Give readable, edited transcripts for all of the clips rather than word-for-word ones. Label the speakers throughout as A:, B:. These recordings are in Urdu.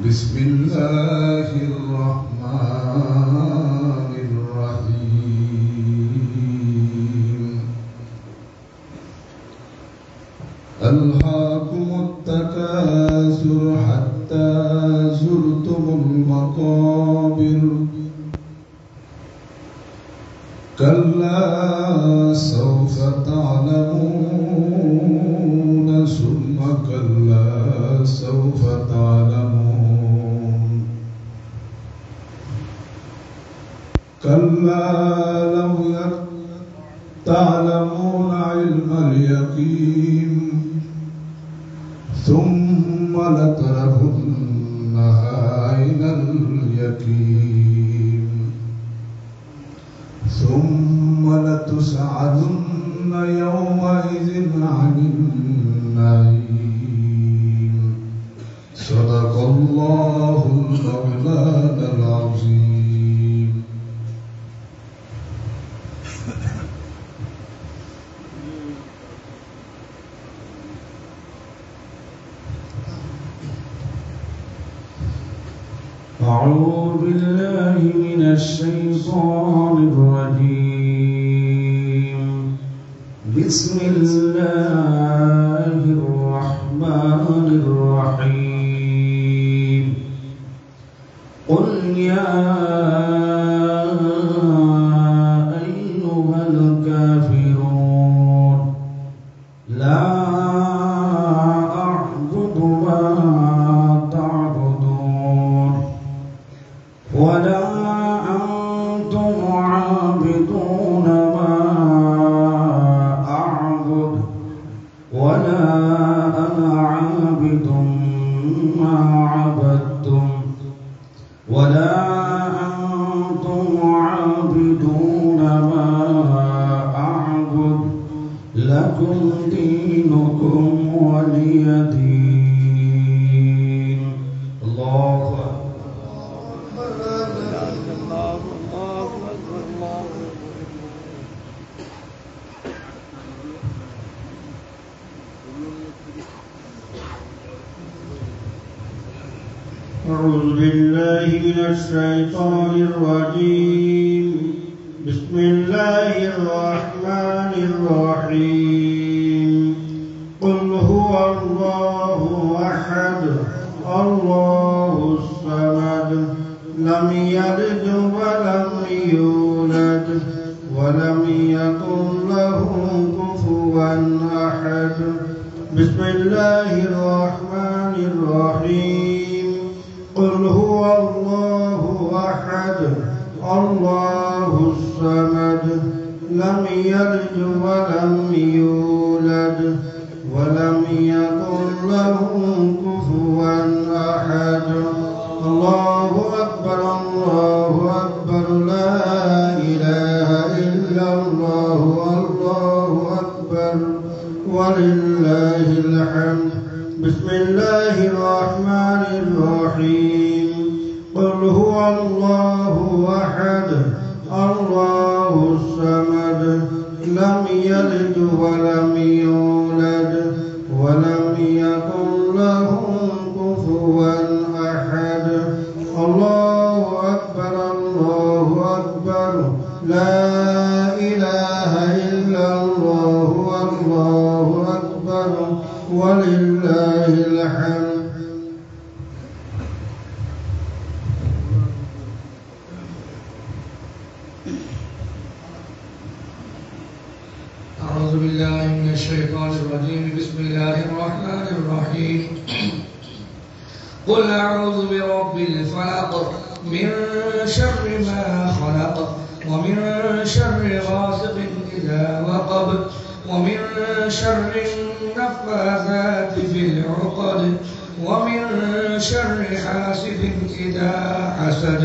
A: بسم الله الرحمن الرحيم ألهاكم التكاثر حتى زرتم المقابر كلا سوف تعلمون ثم كلا سوف تعلمون كلا لو تعلمون علم اليقين ثم لترونها عين اليقين ثم لتسألن يومئذ عن النعيم صدق الله المولانا العظيم.
B: أعوذ بالله من الشيطان الرجيم. بسم الله الرحمن الرحيم. قل يا أيها الكافرون لا أعبد ما تعبدون ولا أنتم عابدون ما أعبد ولا أنا عابد ما عبدتم ولا أنتم عابدون ما أعبد لكم دينكم ولي دين. الله أعوذ بالله من الشيطان الرجيم. بسم الله الرحمن الرحيم. قل هو الله أحد الله الصمد لم يلد ولم يولد ولم يكن له كفوا أحد. بسم الله الرحمن الرحيم. قل هو الله أحد الله الصمد لم يلد ولم يولد ولم يكن له كفوا أحد. الله أكبر الله أكبر لا إله إلا الله الله أكبر ولله الحمد. بسم الله الرحمن الرحيم. قل هو الله أحد الله الصمد لم يلد ولم يولد ولم يكن له كفوا أحد. الله أكبر الله أكبر لا إله إلا الله الله أكبر ولله الحمد.
C: أعوذ بالله من الشيطان الرجيم. بسم الله الرحمن الرحيم. قل أعوذ برب الفلق من شر ما خلق ومن شر غاسق إذا وقب ومن شر النفاثات في العقد ومن شر حاسد إذا حسد.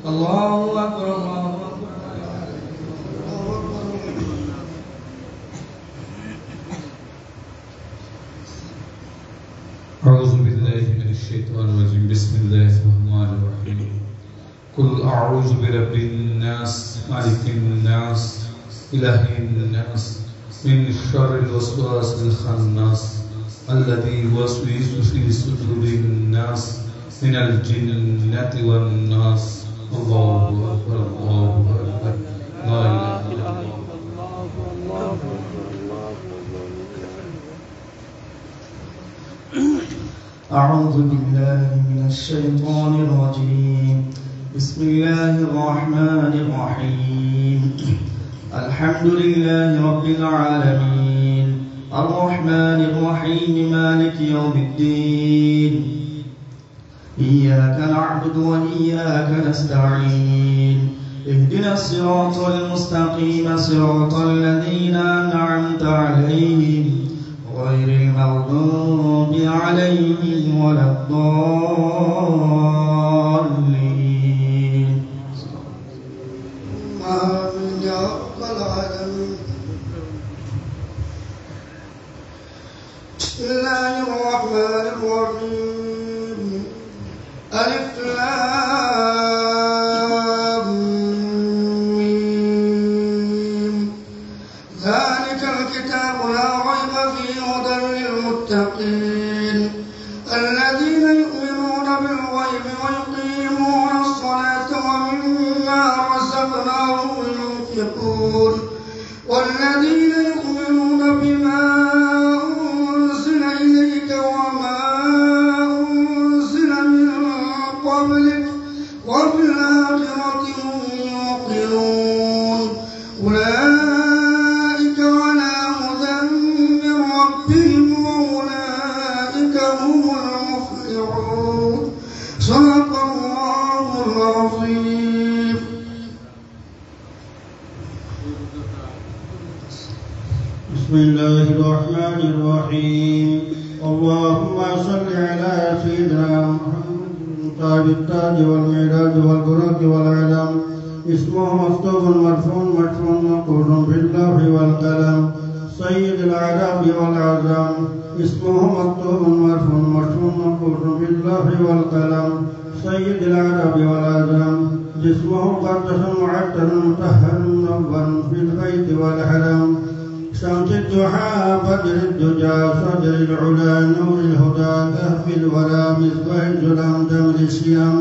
C: الله أكبر الله أكبر.
D: أعوذ بالله من الشيطان الرجيم. بسم الله الرحمن الرحيم. قل أعوذ برب الناس مالك الناس إله الناس من شر الوسواس الخناس الذي يوسوس في صدور الناس من الجنة والناس. الله أكبر الله أكبر لا إله إلا الله.
E: أعوذ بالله من الشيطان الرجيم. بسم الله الرحمن الرحيم. الحمد لله رب العالمين الرحمن الرحيم مالك يوم الدين. إياك نعبد وإياك نستعين. اهدنا الصراط المستقيم صراط الذين أنعمت عليهم غير المغضوب عليهم ولا الضالين.
B: آمين يا رب العالمين. بسم الله الرحمن الرحيم. ألف لام ميم. ذلك الكتاب لا ريب فيه هدى للمتقين الذين يؤمنون بالغيب ويقيمون الصلاة ومما رزقناهم ينفقون والذين يؤمنون بما أنزل إليك وما أنزل من قبلك وبالآخرة هم يوقنون أولئك على هدى من ربهم وأولئك هم المفلحون. صدق الله العظيم.
F: بسم الله الرحمن الرحيم. اللهم صل على سيدنا محمد صاحب التاج والمعراج والبراق والعلم. اسمه مكتوب مرفوع مدفون منقوش في اللوح والقلم. سيد العرب والعظام. اسمه مكتوب مرفوع مدفون منقوش في اللوح والقلم. سيد العرب والعظام. جسمه مقدس معطر مطهر منور في البيت والحرم. شمس الضحى بدر الدجى صدر العلا نور الهدى كهف الورى مصباح الظلام جمر الشيم.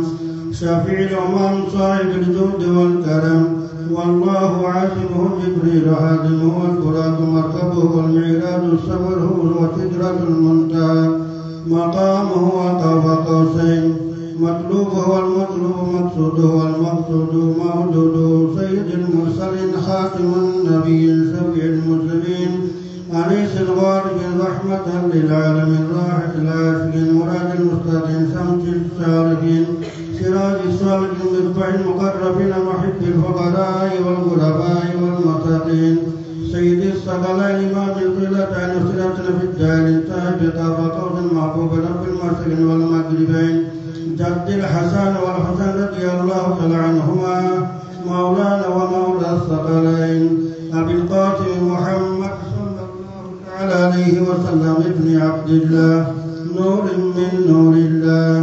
F: شفيع الأمم صاحب الجود والكرم. والله عاصمه جبريل هادمه والبراق مركبه والمعراج سفره وسدرة المنتهى. مقامه وقاب قوسين. مطلوبه والمطلوب مقصوده والمقصود موجوده. سيد المرسلين خاتم النبي شفيع المسلمين أنيس الغارق رحمة للعالمين راحة العاشقين مراد المستقيم شمس السالكين سراج الصالحين مصباح المقربين محب الفقراء والغرباء والمساكين. سيد الثقلين إمام القلة عن صلتنا في الدار تاج طاب قوس محبوب رب المشرقين والمغربين. جد الحسن والحسن رضي الله تعالى عنهما مولانا ومولى الثقلين. أبي القاسم محمد صلى الله تعالى عليه وسلم ابن عبد الله نور من نور الله.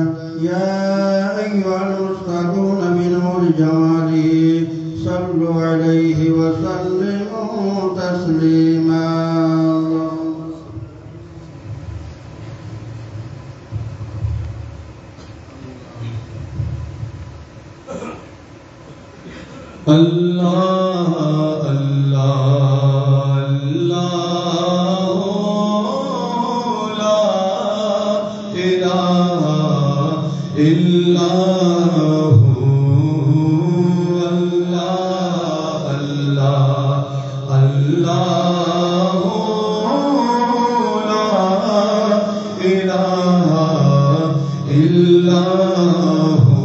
F: يا أيها المستقون بنور جماله صلوا عليه وسلموا تسليما.
A: الله الله الله لا إله إلا هو. الله الله الله لا إله إلا هو.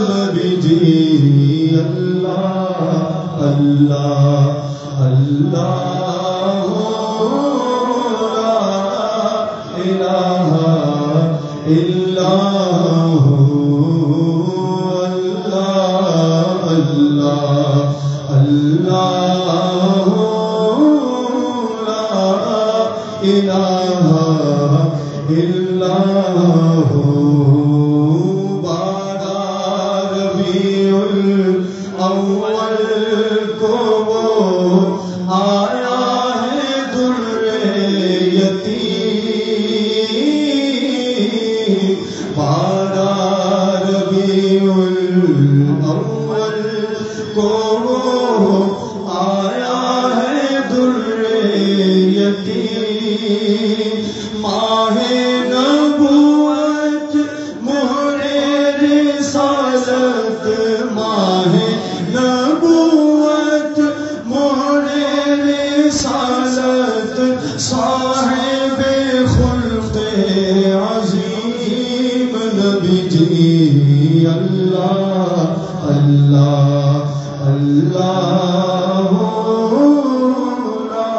E: نبی جی اللہ اللہ اللہ لا الہ الا ہو اللہ اللہ اللہ لا الہ الا ہو اول کو وہ آیا ہے در یتیم بارہ ربیع الاول کو وہ آیا ہے در یتیم ماہ نبوت مہر رسالت ماہ نبوت مہر رسالت صاحب خلق عظیم نبی جی اللہ اللہ اللہ لا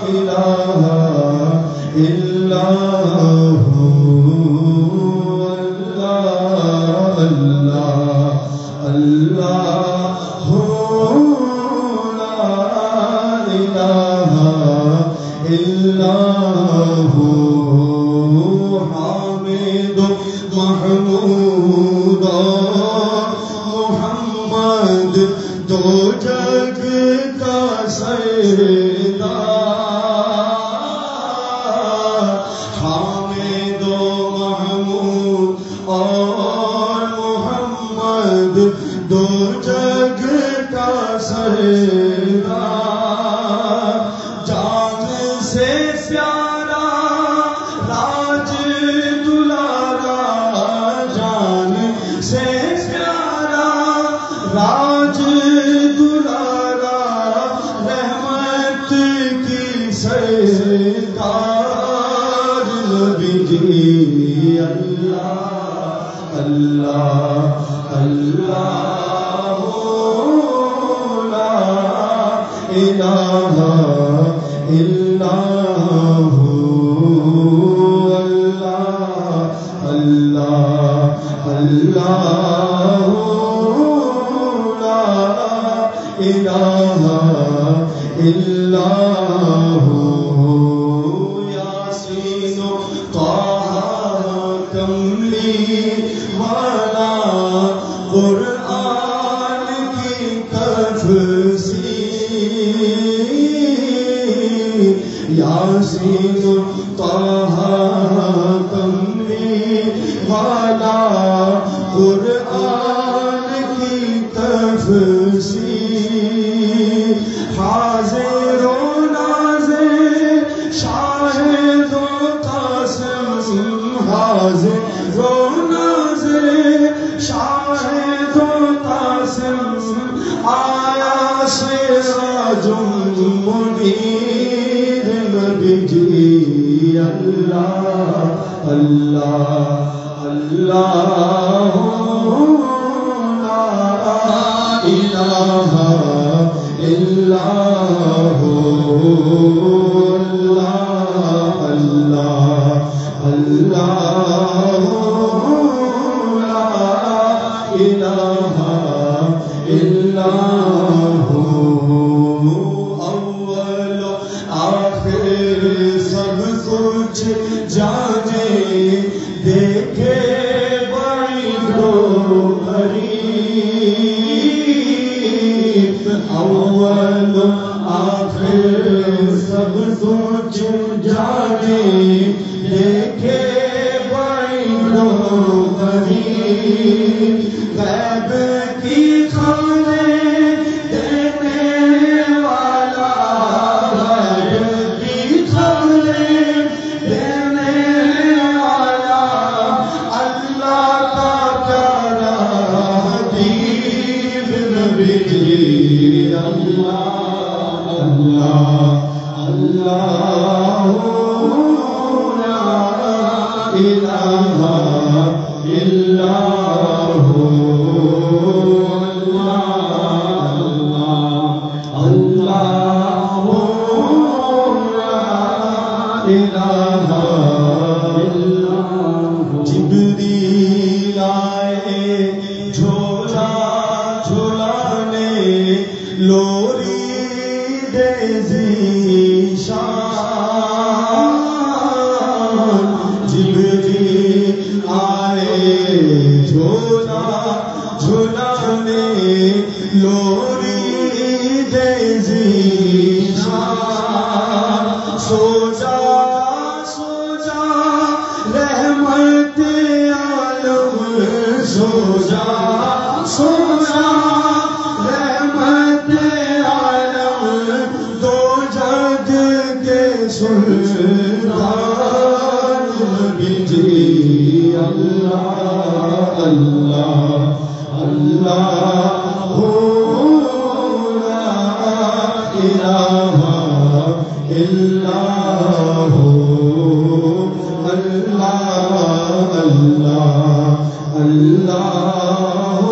E: الہ الا ہو اللہ اللہ اللہ لا الہ الا ہو حامد محمود محمد دو جگ کا سردار حامد محمود اور محمد دو جگ کا سردار جان سے پیارا راج دلارا جان سے پیارا راج دلارا رحمت کی سرکار نبی جی اللہ اللہ اللہ لا الہ الا ہو اللہ اللہ اللہ لا الہ الا ہو یاسین طہ کملی والا قرآن کی تفسیر یاسین طہ کملی والا قرآن کی تفسیر حاضر و ناظر شاہد و قاسم حاضر و ناظر شاہد و قاسم آیا سراج منیر نبی جی اللہ اللہ اللہ لا الہ الا ہو اللہ اللہ اللہ لا الہ الا ہو اول آخر سب کچھ جانے دیکھے بڑی دو غریب اول آخر سب کچھ جانے دیکھے بڑی دو غریب غیب کی خبریں دینے والا غیب کی خبریں دینے والا اللہ کا پیارا حبیب نبی جی اللہ اللہ اللہ لا الہ الا جبریل آئے جھولا جھولانے لوری دے ذیشان جبریل آئے جھولا جھولانے لوری دے ذیشان سو جا رحمت عالم سو جا رحمت عالم دو جگ کے سلطان جی اللہ اللہ اللہ لا الہ الا ہو اللہ اللہ اللہ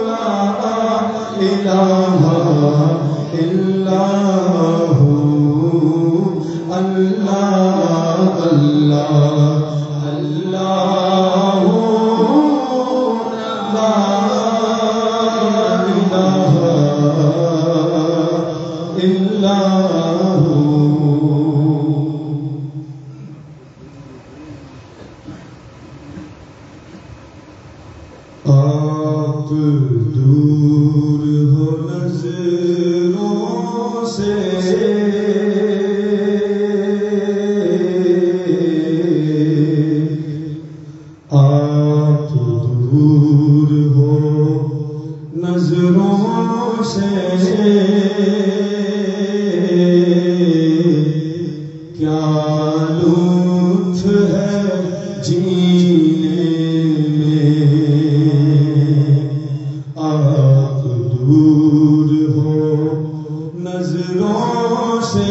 E: لا الہ الا ہو اللہ اللہ اللہ لا الہ الا ہو. آپ دور ہو نظروں سے آپ دور ہو نظروں سے کیا لطف ہے جینے آپ دور ہو نظروں سے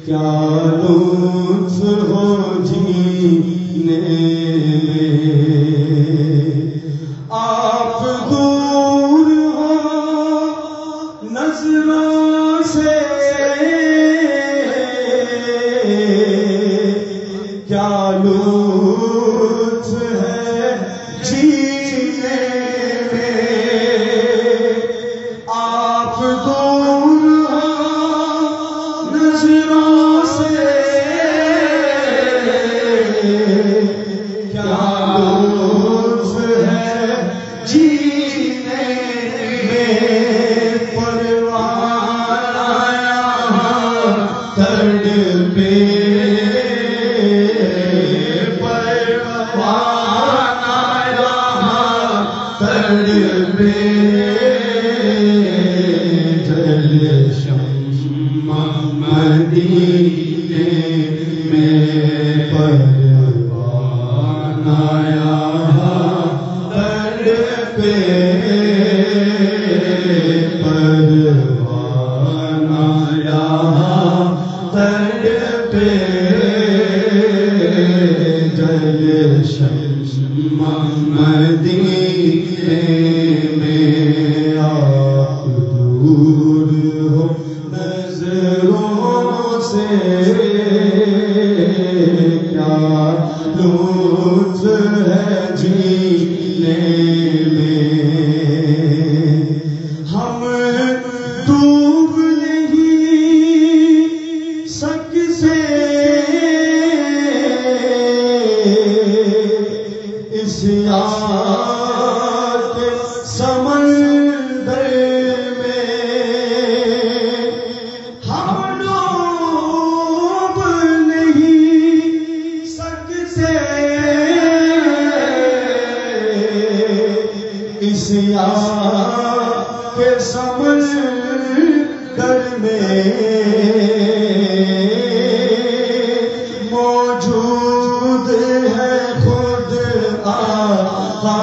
E: کیا لطف ہو جینے آپ دور ہو نظروں سے کیا لطف ہے جینے میں آپ دور ہو نظروں سے کیا لطف ہے جینے میں پروان آیا تڑپے جل شمع مدینے میں پروان آیا تڑپے پروان آیا تڑپے جل شمع مدینے میں آپ دور ہو نظروں سے کیا لطف ہے جینے میں ہم ڈوب نہیں سکتے اس آگ سمندر میں ہم ڈوب نہیں سکتے اس آگ کے سمندر میں موجود ہے خود آقا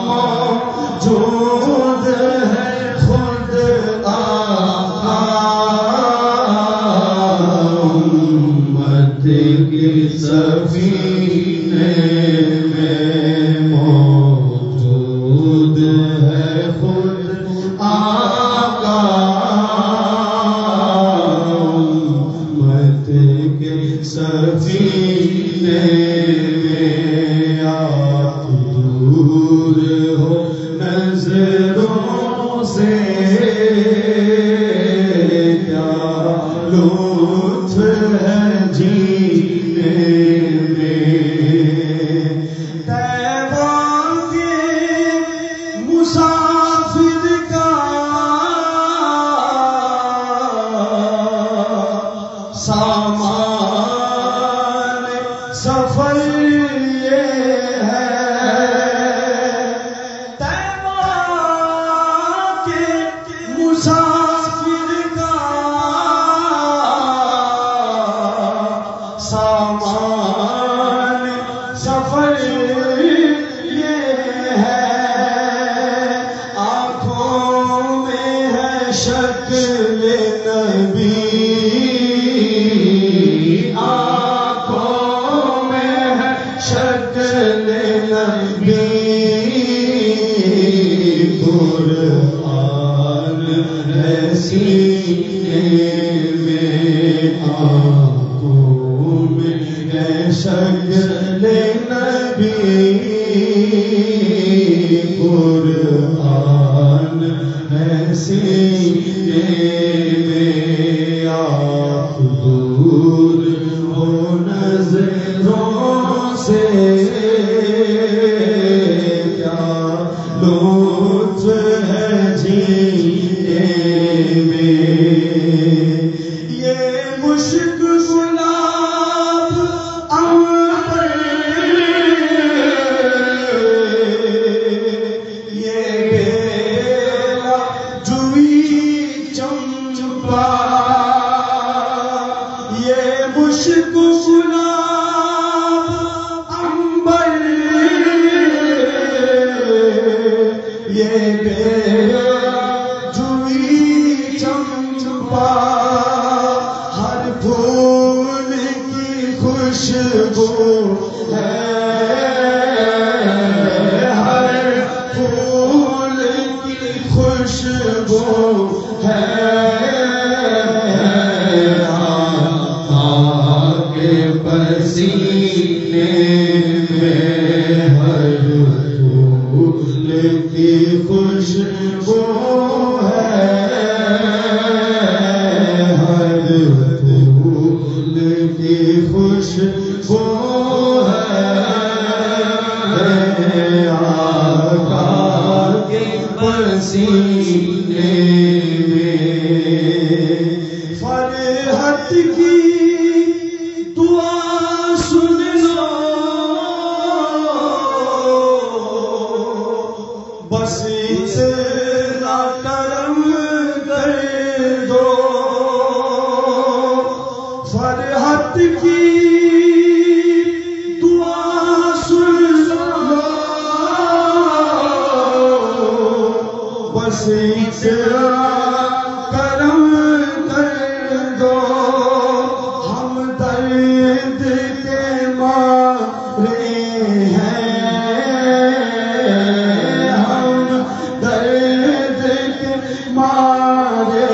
E: موجود ہے خود آقا
A: امت کی سفینے میں موجود ہے خود آقا امت کے سفینے میں آپ دور ہو نظروں سے لطف ہے جینے میں
E: طیبہ کے مسافر کا سامان سفر یہ ہے طیبہ کے مسافر کا سامان سفر یہ ہے آنکھوں میں ہے شکل نبی آنکھوں میں ہے شکل نبی قرآن ہے سینے میں آنکھوں میں ہے شکل نبی قرآن ہے سینے میں آپ دور ہو نظروں سے کیا لطف ہے جینے میں یہ مشک گلاب عنبر یہ بیلا جوئی چمپا یہ مشک گلاب عنبر یہ بیلا جوئی چمپا ہر پھول کی خوشبو ہے ہر پھول کی خوشبو ہے
A: آقا کے پسینے میں ہر پھول کی خوشبو ہے ہر پھول کی خوشبو ہے آقا کے پسینے میں
E: فرحت کی دعا سن لو بس اتنا کرم کر دو فرحت کی دعا سن لو بس اتنا کرم کر دو ہم درد کے مارے ہیں ہم درد کے مارے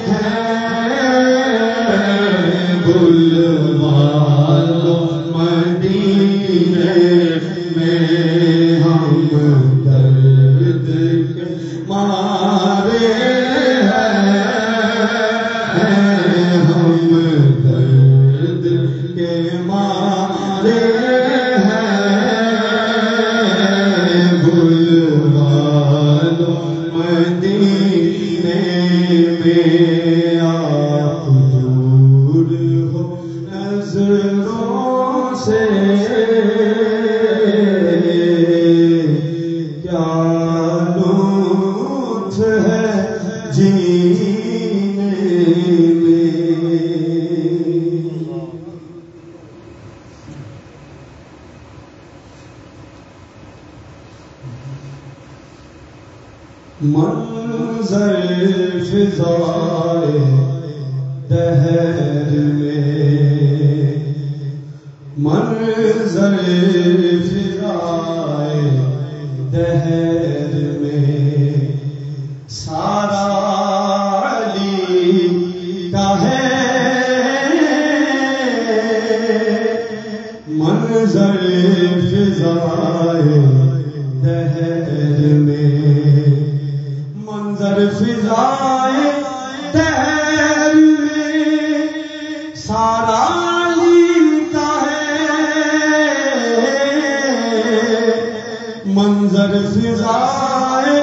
E: ہیں
A: گل والو مدینے میں ہم درد کے مارے ہیں ہم درد کے مارے ہیں گل والو مدینے میں آپ دور ہو نظروں سے کیا لطف ہے جینے میں منظر فضائے دہر میں منظر فضائے دہر میں سارا علی کا ہے منظر فضائے دہر میں منظر فضائے دہر میں سارا منظر فضائے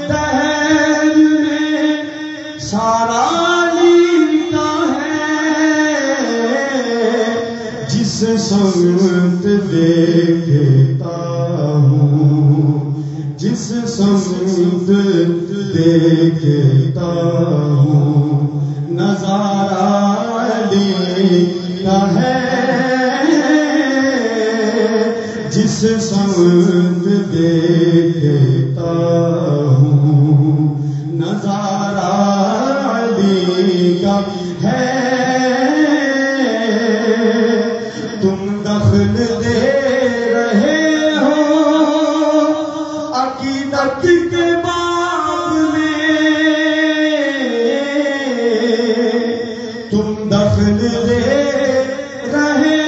A: دہر میں سارا علی کا ہے جس سمت دیکھتا ہوں جس سمت دیکھتا ہوں نظارہ علی کا ہے جس سمت دیکھتا ہوں نظارہ علی کا ہے تم دخل دے رہے ہو عقیدت کے باب میں تم دخل دے رہے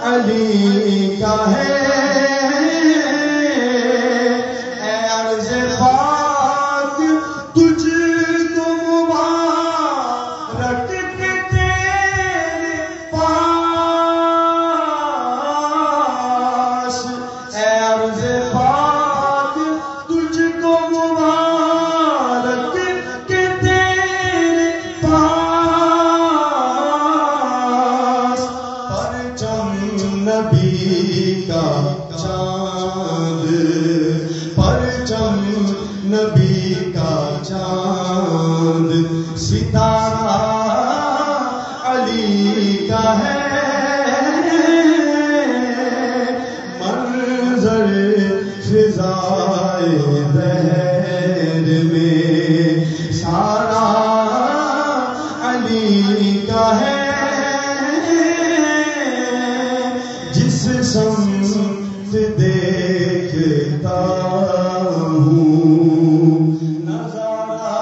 E: علی کا ہے
A: کا چاند پرچم نبی کا چاند ستارہ علی کا ہے منظر فضائے دہر میں سارا علی کا ہے جس سمت دیکھتا ہوں نظارہ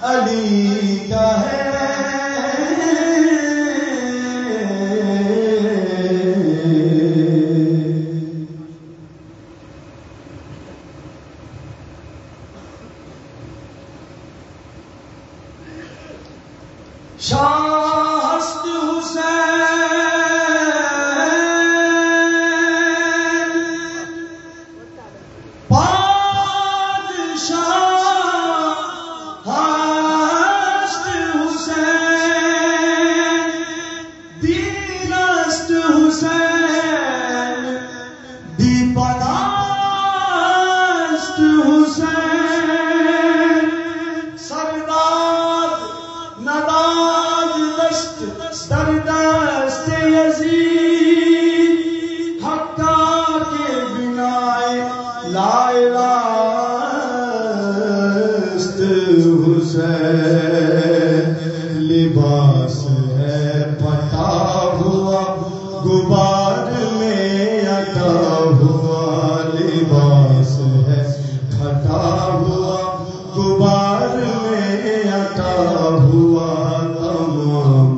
A: علی کا ہے شاست حسین پادشاہ ہست حسین دینست حسین دیپناست حسین سردار نداد دست در دست یزید حقا کے بنائے لا الہست حسین لباس ہے پھٹا ہوا غبار میں اٹا ہوا لباس ہے پھٹا ہوا غبار میں اٹا ہوا تمام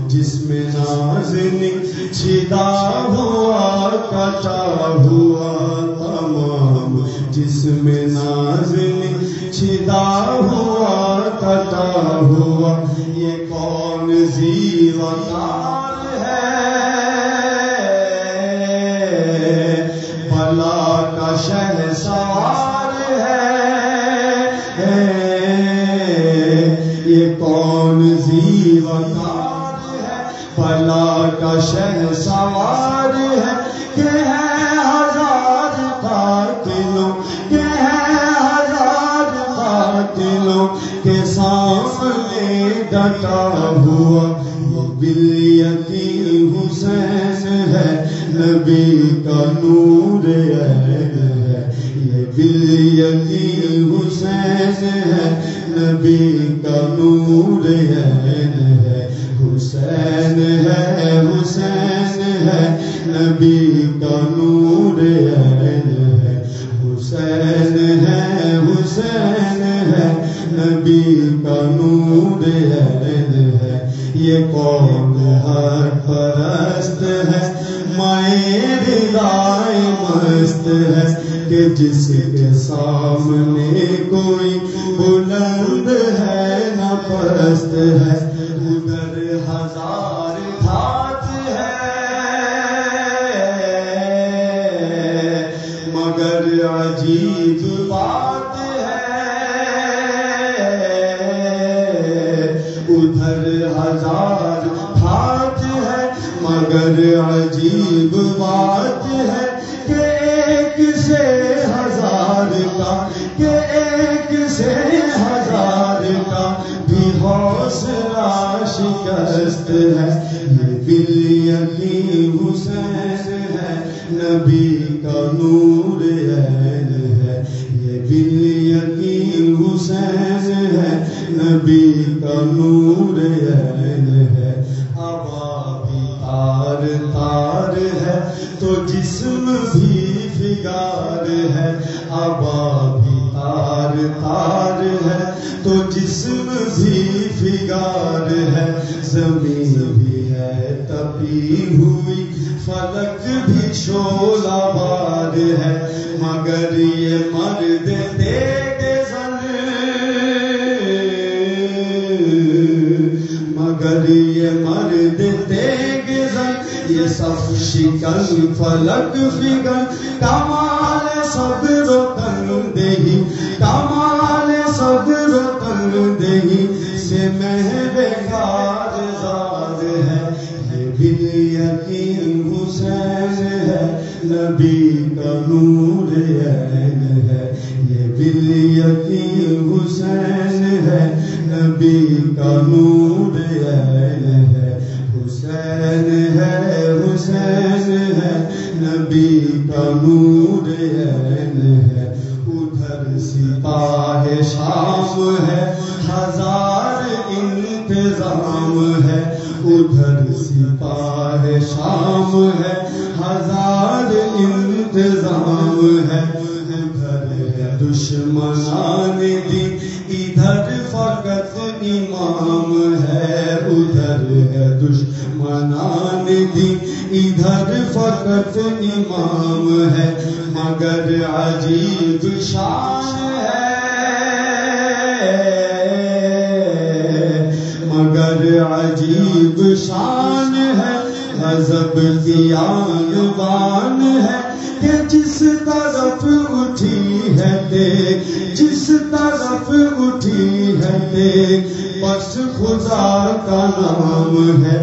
A: جس میں نازنی چھدا ہوا کٹا ہوا تمام جس میں نازنی چھدا ہوا کٹا ہوا یہ کون ذی وقار ہے بلا کا شہسوار ہے یہ کون ذی وقار ہے بلا کا شہسوار ہے کہ ہے ہزار قاتلوں کہ ہے ہزار قاتلوں کے سامنے ڈٹا ہوا یہ بالیقین حسین ہے نبی کا نور عین ہے یہ بالیقین حسین ہے نبی کا نور عین ہے حسین ہے حسین ہے نبی کا نور عین ہے حسین ہے حسین ہے نبی کا نور عین ہے یہ قوم ہر پرست ہے مائیں رضائے مست ہے کہ جس کے سامنے کوئی بلند ہے نہ پست ہے ادھر ہزار گھات ہے مگر عجیب بات ہے ادھر ہزار گھات ہے مگر عجیب بات ہے کہ ایک سے ہزار کا کہ ایک سے ہزار کا بھی حوصلہ شکست ہے یہ بالیقین حسین ہے نبی کا نور عین ہے یہ بالیقین حسین ہے نبی کا نور عین ہے ہوا بھی تار تار ہے تو جسم بھی فگار ہے ہوا بھی تار تار ہے تو جسم بھی فگار ہے زمین بھی ہے تپی ہوئی فلک بھی شعلہ بار ہے مگر یہ مرد دیگ زن مگر یہ مرد دیگ زن یہ صف شکن فلک فگن کمال صبر و تندہی کمال صبر و تندہی سے محو کارزار ہے یہ بالیقین حسین نبی کا نور عین ہے، یہ بالیقین حسین ہے، نبی کا نور عین ہے، حسین ہے، حسین ہے، نبی کا نور عین ہے، ادھر سپاہ شام ہے، ہزار انتظام ہے، ادھر سپاہ شام ہے، ہزار انتظام ہے، ادھر ہے دشمنان دین، ادھر فقط امام ہے، ادھر ہے دشمنان دین، ادھر فقط امام ہے، مگر عجیب شان ہے، مگر عجیب شان ہے، غضب کی آنبان ہے، کہ جس طرف اٹھی ہے دیکھ، جس طرف اٹھی ہے دیکھ، بس خدا کا نام ہے،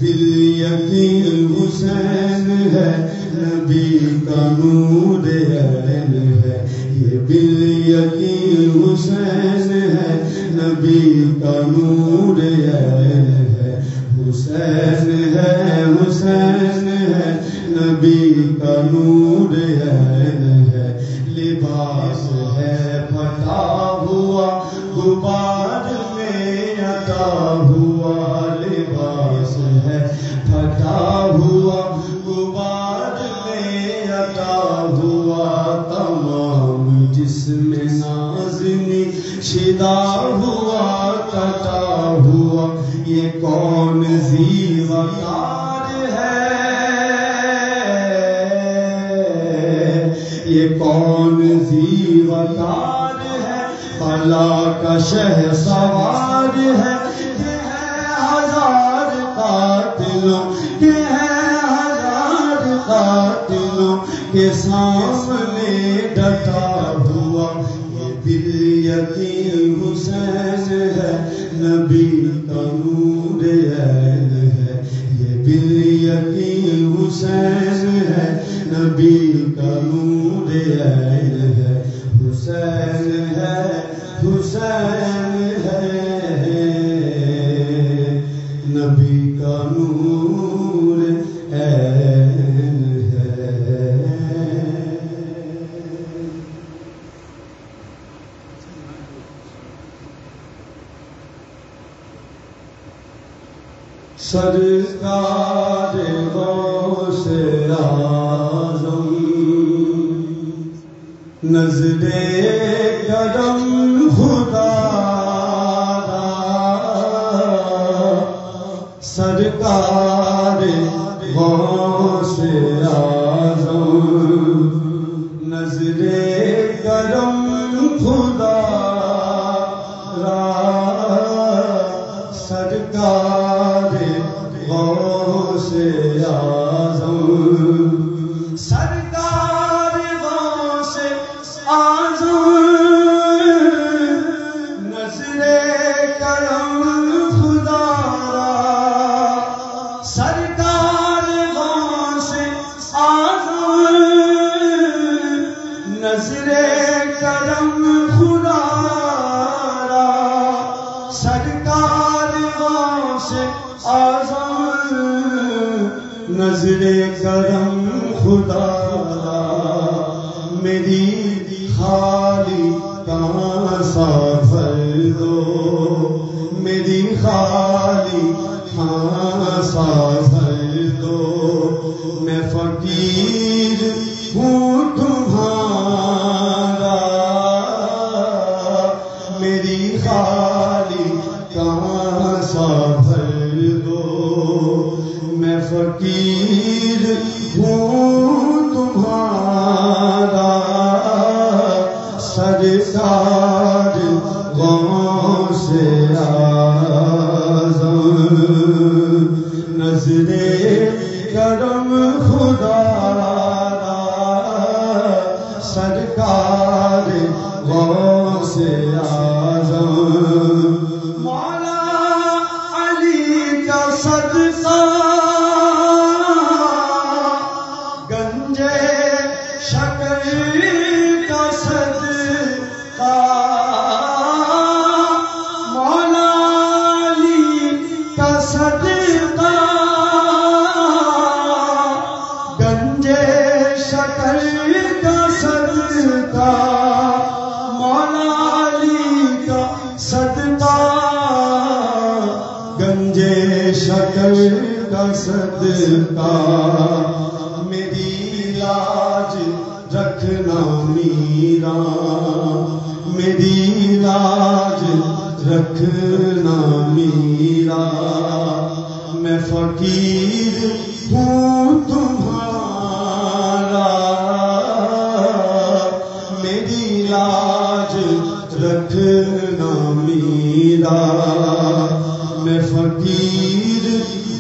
A: بالیقین حسین ہے، نبی کا نور عین ہے، یہ بالیقین حسین ہے، نبی کا نور عین ہے، حسین ہے، حسین ہے، نبی کا نور عین ہے، لباس ہے پھٹا ہوا غبار میں عطا ہوا، لباس ہے پھٹا ہوا غبار میں عطا ہوا، تمام جسم نازنی شدا ہوا کٹا ہوا، یہ کون ذی وقار ہے، یہ کون ذی وقار ہے، بلا کا شہ سوار ہے، کہ ہے ہزار قاتلوں، کہ ہے ہزار قاتلوں کے سامنے ڈٹا ہوا، یہ بالیقین حسین ہے، نبی کا نور عین ہے، یہ بالیقین حسین ہے، نبی کا نور عین ہے، حسین ہے، حسین ہے، نبی کا نور عین ہے۔ سرکار غوث اعظم نظر کرم خدا را، سرکار غوث اعظم نظر کرم خدا را، سرکار غوث اعظم، سرکار غوث اعظم نظر کرم خدا را، سرکار غوث اعظم نظر کرم خدا را، سرکار غوث اعظم نظر کرم خدا را، میری خالی کہاں سفر دو، میری خالی کہاں سفر دو، میں فقیر ہوں تمہارا، میری خالی کہاں سفر دو، میں فقیر ہوں تمہارا، سرکار غوث اعظم نظر کرم خدا را، گنجے شکر کا صدقہ مولا علی کا صدقہ گنجے شکر کا صدقہ مولا علی کا صدقہ گنجے شکر کا صدقہ میری لاج رکھنا میرا میری لاج رکھنا میرا میں فقیر ہوں تمہارا میری لاج رکھنا میرا میں فقیر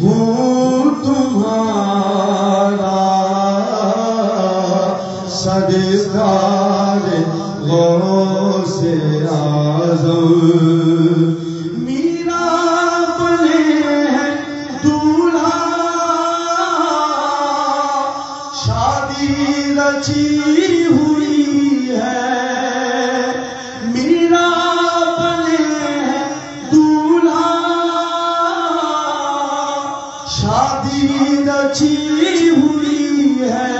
A: ہوں تمہارا صدقار غوث اعظم میرا بنے ہیں دولہا شادی رچی ہوئی ہے میرا بنے ہیں دولہا شادی رچی ہوئی ہے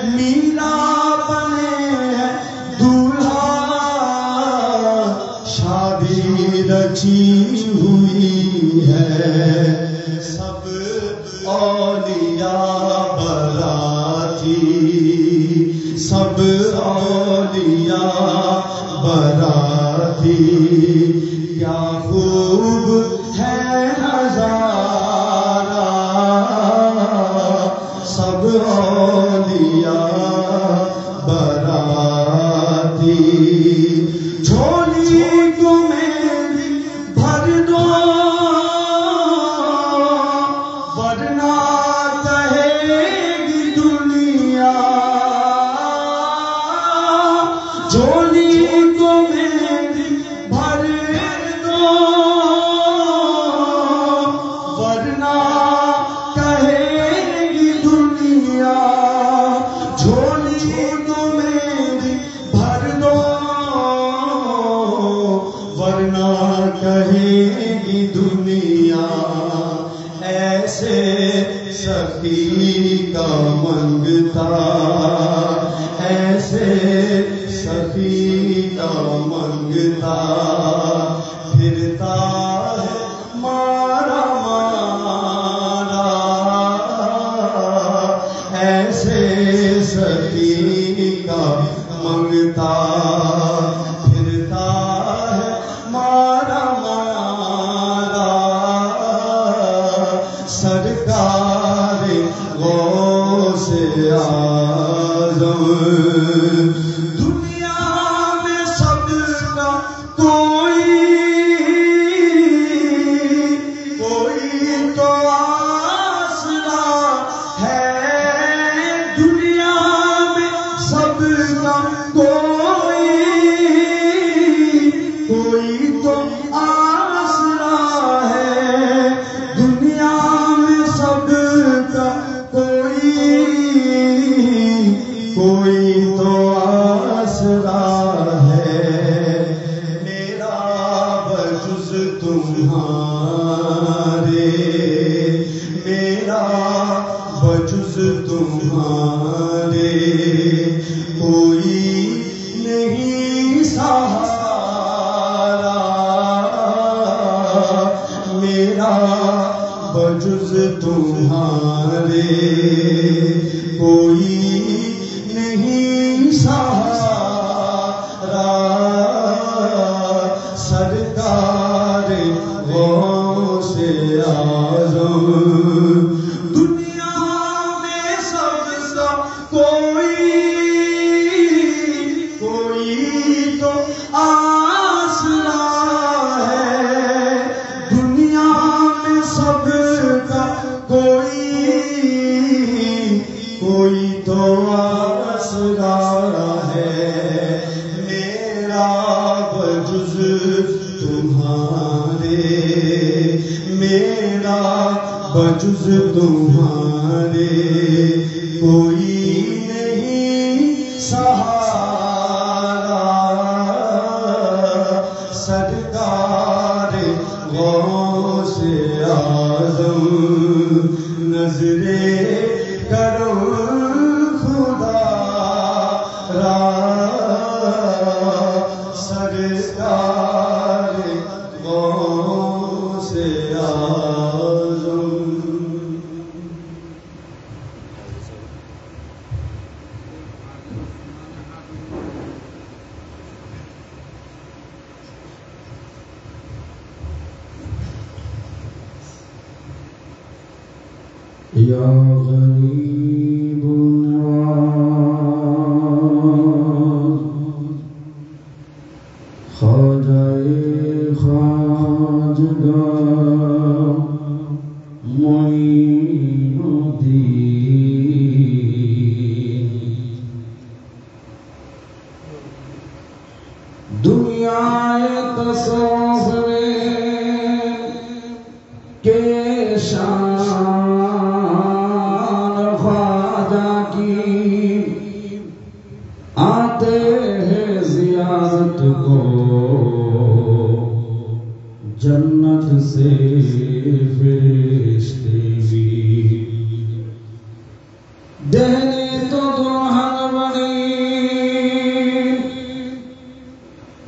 A: میرا بنے ہیں دولہا شادی رچی ہوئی ہے سب اولیاء براتی سب اولیاء براتی کیا خوب ہے نظارہ سب اولیاء براتی جھولی کو میری بھر دو ورنہ کہے گی دنیا جھولی کو میری بھر دو ورنہ کہے گی دنیا جھولی کو میری بھر دو ورنہ کہے گی دنیا ایسے سخی کا منگتا ایسے سخی کا منگتا پھرتا ہے مارا مارا ایسے سخی کا منگتا پھرتا ہے مارا مارا سرکار غوث اعظم دنیا میں سب کا کوئی تو آسرا ہے دنیا میں سب کا کوئی تو آسرا ہے دنیا میں سب کا کوئی تو آسرا ہے میرا بجز تمہارے میرا بجز تمہارے کوئی نہیں سہارا میرا بجز تمہارے کوئی نہیں سہارا سرکار غوث اعظم دنیا میں سب کا کوئی تو آسرا ہے دنیا میں سب کا کوئی تو آسرا ہے میرا بجز تمہارے میرا بجز تمہارے کوئی
E: یا غریب نواز خواجہ خواجگاہ معین الدین دنیا تصوف کے شان خواجہ کی آتے ہیں زیارت کو جنت سے فرشتے بھی دہلی تو دلہن بنی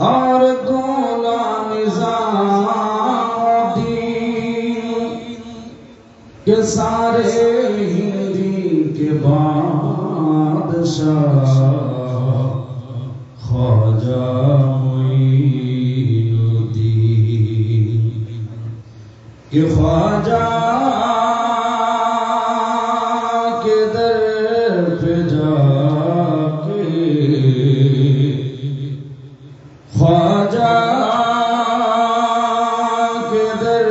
E: اور دولا نظام دین کے سارے ہندی کے بادشاہ خواجہ معین الدین کہ خواجہ کے در پہ جا کے خواجہ کے در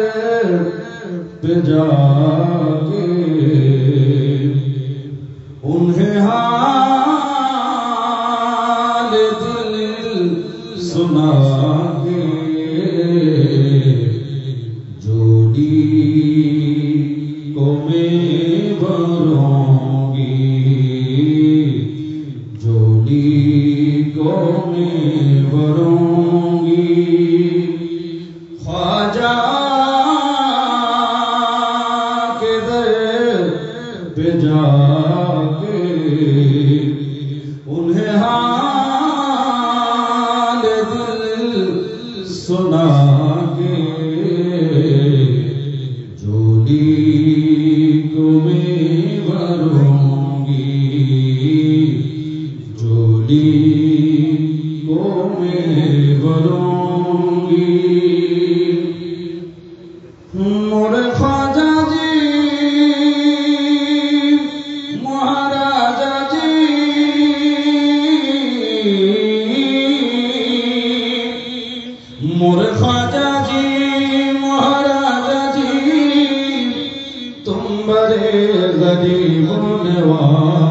E: پہ جا کے انہیں حال دل سنا کے جوڑی کو میں بھروں گی جوڑی کو میں بھروں گی خواجہ کے در پہ جا کے انہیں حال دل سنا کے جوڑی کو میں بھروں گی جوڑی کو میں بھروں گی مورے خواجہ جی مہاراجہ جی مورے خواجہ جی مہاراجہ جی تم بڑے غریب نواز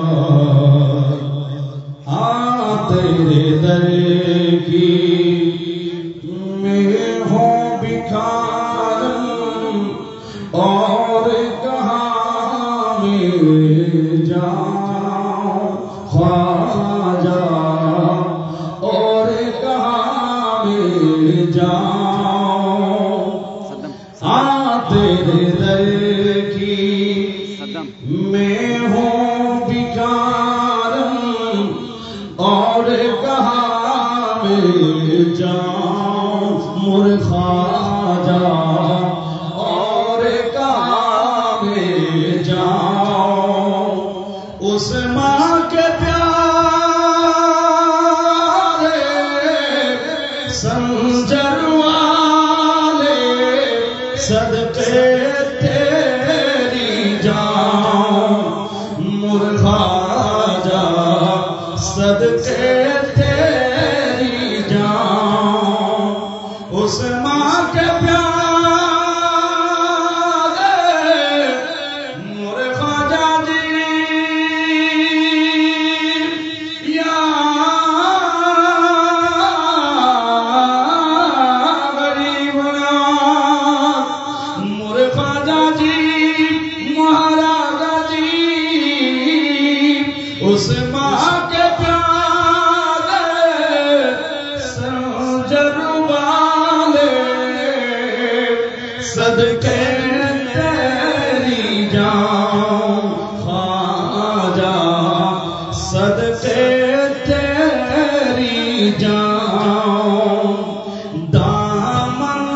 E: تیرے در کی میں ہوں بھکارم اور کہاں میں جاؤں خواجہ اور کہاں میں جاؤں تیرے در کی میں ہوں بھکارم اور کہاں میں جاؤں مور خواجہ اور کہاں میں جاؤں اس ماں کے پیارے سنجر والے صدقے تیری جاؤں مور خواجہ صدقے تیری جاؤں اس ماں کے پیارے مور خواجہ جی یا غریب نواز مور خواجہ جی مہاراجہ جی اس ماں کے صدقے تیری جاؤں خواجہ صدقے تیری جاؤں دامن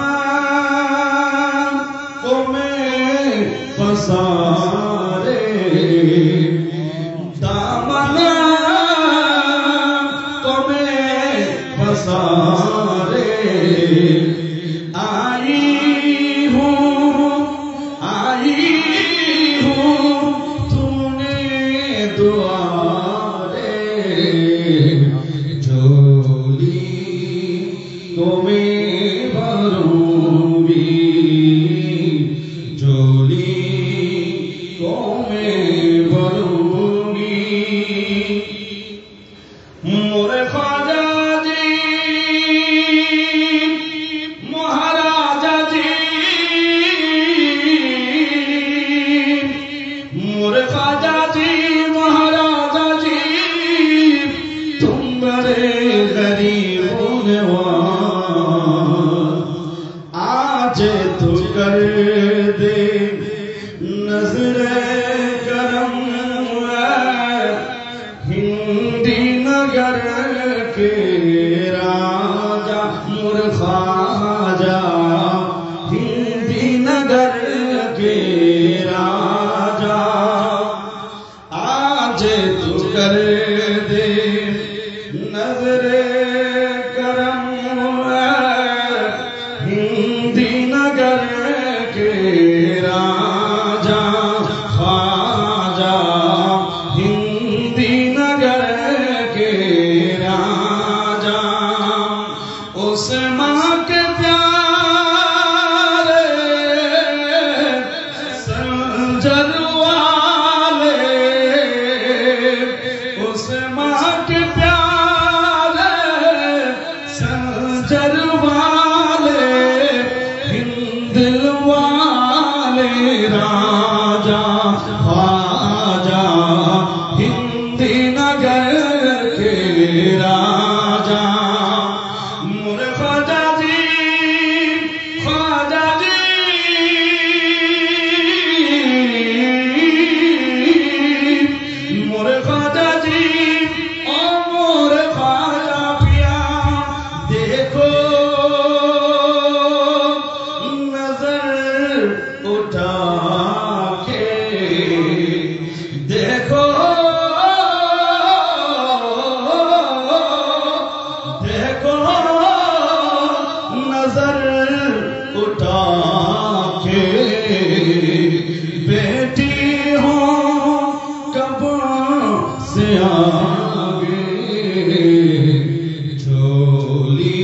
E: کو میں پسارے دامن کو میں پسارے آئی ہوں جے تو کر دے نظر کرم ہندی نگر کے راجا خواجہ ہندی نگر کے راجا اس ماں کے پیارے سنجر والے اس ماں کے پیارے سنجر والے ہند والے راجا خواجہ ہندی نگر کے راجا مور خواجہ جی خواجہ جی مور خواجہ جی او مور خواجہ پیا دیکھو نظر اٹھا کے دیکھو دیکھو نظر اٹھا کے بیٹی ہوں کب سے آگے جھولی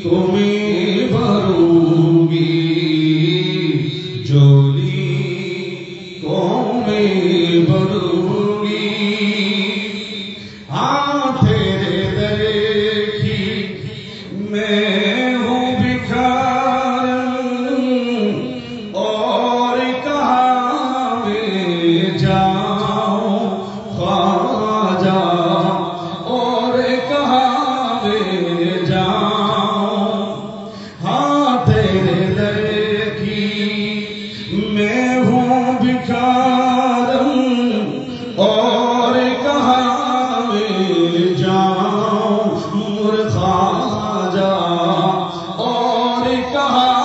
E: کو میں بھروں گی جھولی کو میں بھروں گی ہاں تیرے در کی میں ہوں بکھار اور کہاں میں جاؤں خواجہ اور کہاں میں جاؤں ہاں تیرے در کی میں ہوں بکھار اور کہاں میں جاؤں مور خواجہ اور کہاں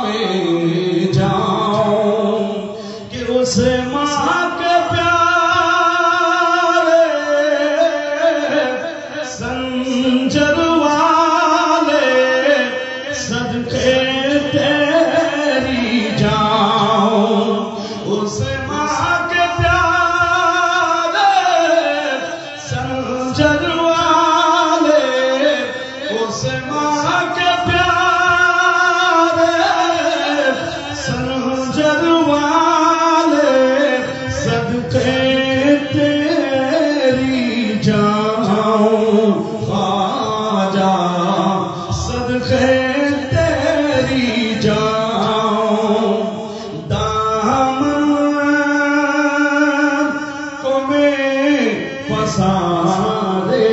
E: میں جاؤں کہ اس ماں کے پیارے سنجر والے صدقے تیری جاؤں اس ماں کے پیارے سنجر والے اس ماں کے پیارے سنجر والے صدقے تیری جاؤں خواجہ صدقے تیری جاؤں دامن کو میں پسارے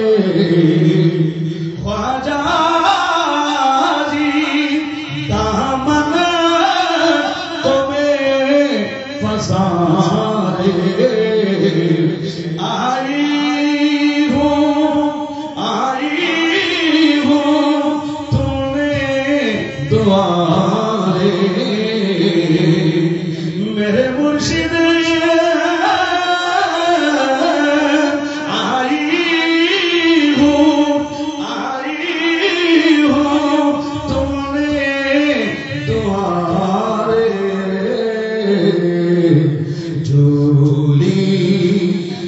E: خواجہ جی دامن کو میں پسارے آئی ہوں تم نے دوارے میرے مرشد آئی ہوں تم نے دوارے جھولی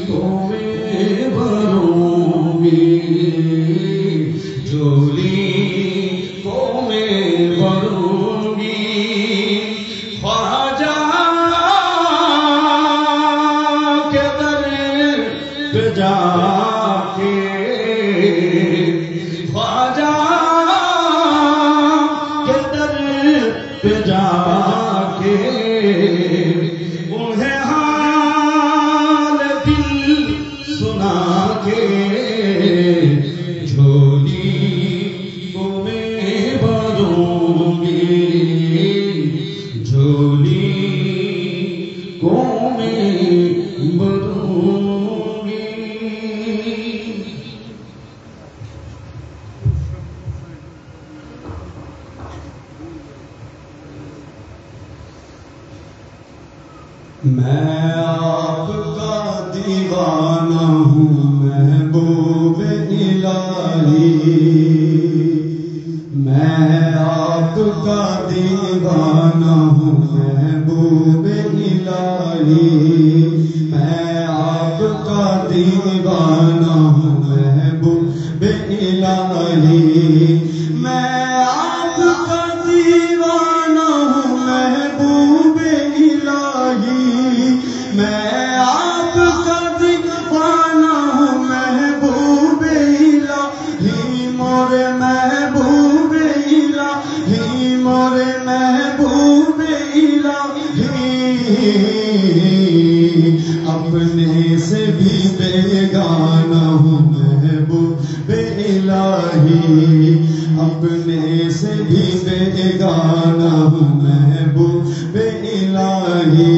E: کو میں بھروں گی جھولی کو میں بھروں گی خواجہ کے در پہ جا کے خواجہ کے در پہ جا کے انہیں حال دل سنا کے جھولی کو میں بھروں گی جھولی کو میں بھروں گی
F: میں آپ کا دین دیوانہ ہوں محبوب الہی، میں آپ کا دیوانہ ہوں محبوب الہی، میں آپ کا دیوانہ ہوں محبوب الہی، میں آپ کا دیوانہ ہوں محبوب الہی، میں آپ کا دیوانہ ہوں محبوب الہی، مورے محبوب الہی، مورے محبوب الہی، اپنے سے بھی بیگانہ ہوں محبوب الہی، اپنے سے بھی بیگانہ ہوں محبوب الہی،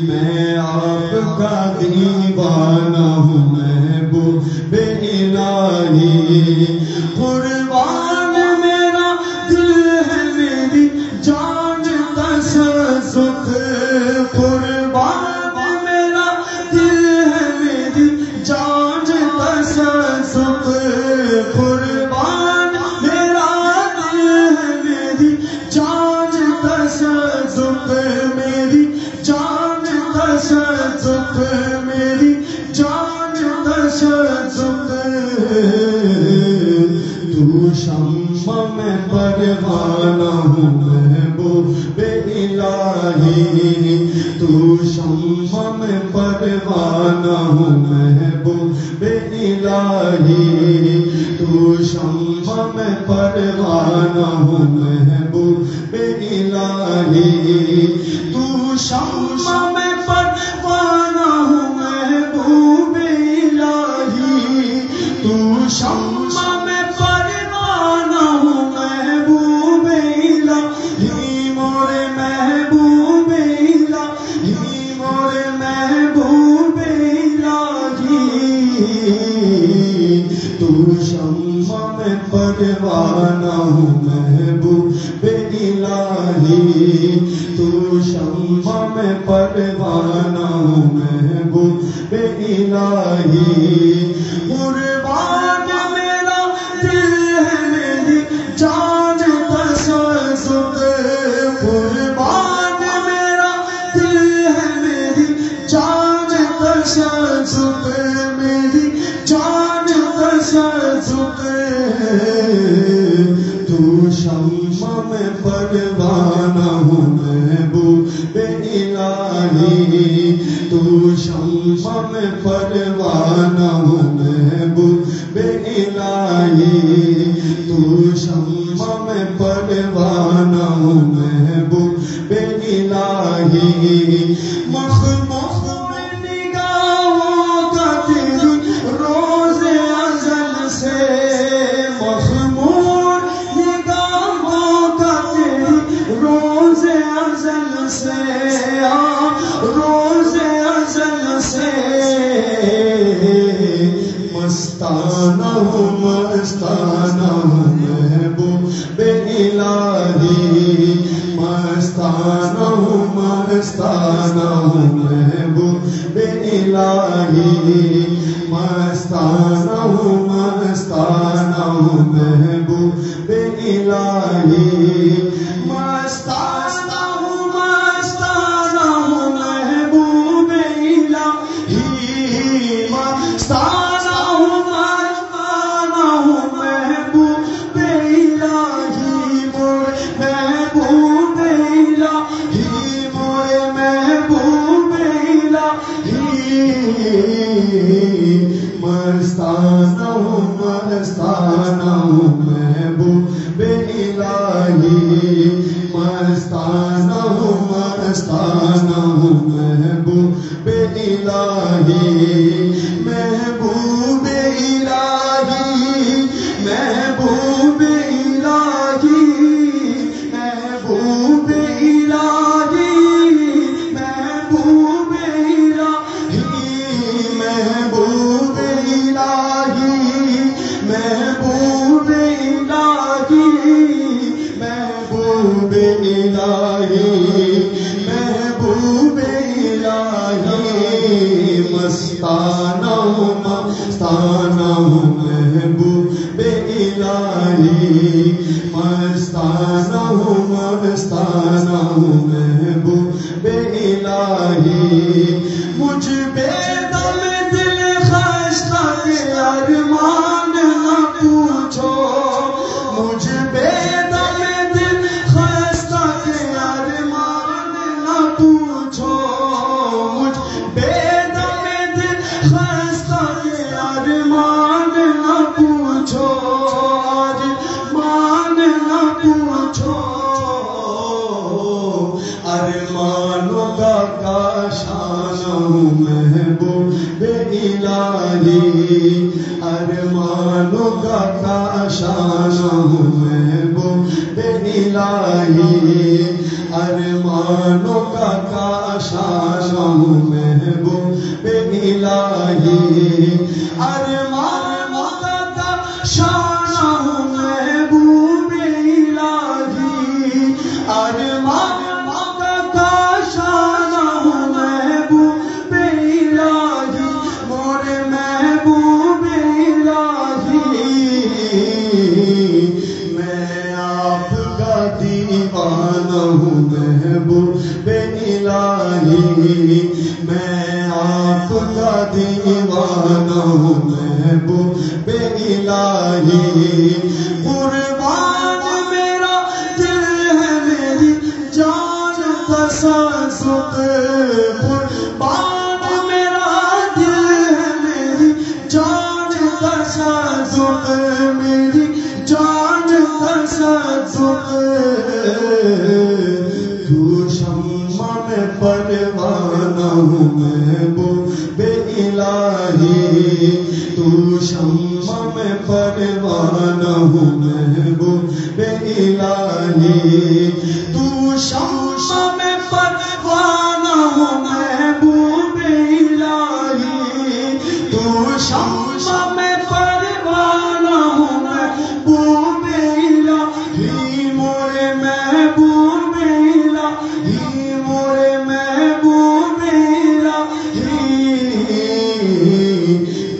F: میں آپ کا دیوانہ ہوں محبوب الہی، قربان میرا دل ہے میری جان تصدق، قربان میرا دل ہے میری جان تصدق، قربان میرا دل ہے میری جان تصدق، میری جان تصدق، میری جان تصدق، تو شمع میں پروانہ ہوں محبوب الہی، تو شمع میں پروانہ ہوں محبوب الہی، تو شمع میں پروانہ ہوں محبوب الہی، تو شمع میں پروانہ ہوں محبوب الہی، تو شمع میں پروانہ ہوں محبوب الہی، مورے محبوب الہی، مورے محبوب الہی، تو شمع میں پروانہ ہوں محبوب الہی، تو شمع میں پروانہ ہوں محبوب الہی، قربان میرا دل ہے میری جان تصدق، قربان میرا دل ہے میری جان تصدق، میری جان تصدق، تو شمع میں پروانہ ہوں محبوب الہی، تو شمع میں پروانہ ہوں محبوب الہی، تو شمع میں پروانہ ہوں محبوب الہی، مخمخ میں نگاہوں کا تیری روز ازل سے، مخمور نگاہوں کا تیری روز ازل سے، روز ازل سے، مستانہ ہوں مستانہ ہوں محبوب الہی، مستانہ ہوں مستانہ ہوں محبوب الہی، مستانہ ہوں مستانہ ہوں محبوب الہی، مستانہ ہوں مستانہ ہوں محبوب الہی، مستانہ ہوں مستانہ ہوں محبوب الہی، مورے محبوب الہی، مورے محبوب الہی، مستانہ ہوں مستانہ ہوں محبوب الہی، مستانہ ہوں مستانہ ہوں محبوب الہی، محبوب الہی، محبوب الہی، محبوب الہی، محبوب الہی، محبوب الہی، محبوب الہی، محبوب مستانہ محبوب الہی مستانہ محبوب الہی مجھ بے دم دل خستہ کے ارمان نہ پوچھو مجھ بے دم دل خستہ کے ارمان نہ پوچھو مجھ بے دم دل خستہ کے ارمان نہ پوچھو ارمان نہ پوچھو ارمانوں کا کاشان محبوب الہی ارمانوں کا کاشان محبوب الہی ارمانوں کا کاشان محبوب الہی ارمانوں کا کاشان محبوب الہی ارمانوں کا کاشان محبوب الہی مور محبوب الہی میں آپ کا دیوانہ ہوں محبوب الہی میں آپ کا دیوانہ ہوں محبوب الہی قربان میرا دل ہے میری جان تصدق قربان میرا دل ہے میری جان تصدق میری جان تصدق تو شمع میں پروانہ ہوں محبوب الہی تو شمع میں پروانہ ہوں محبوب الہی تو شمع میں پروانہ ہوں محبوب الہی تو شمع میں پروانہ ہوں محبوب الہی مور محبوب الہی مور محبوب الہی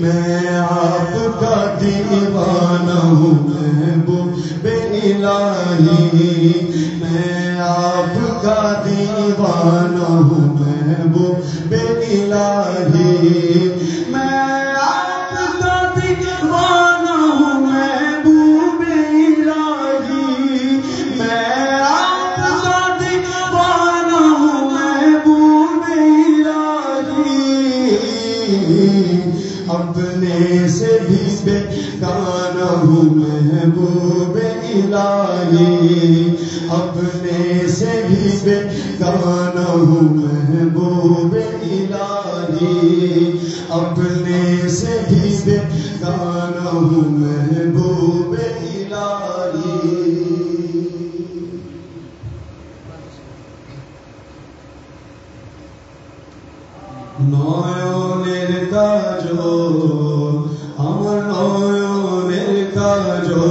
F: میں آپ کا دیوانہ ہوں محبوب الہی میں آپ کا دیوانہ ہوں محبوب الہی میں آپ کا دیوانہ ہوں محبوب الہی میں آپ کا دیوانہ ہوں محبوب الہی اپنے سے بھی بیگانہ ہوں محبوب الہی اپنے سے بھی بیگانہ ہوں محبوب الہی اپنے سے بھی بیگانہ ہوں محبوب الہی নয়নের কাজল আমার নয়নের কাজল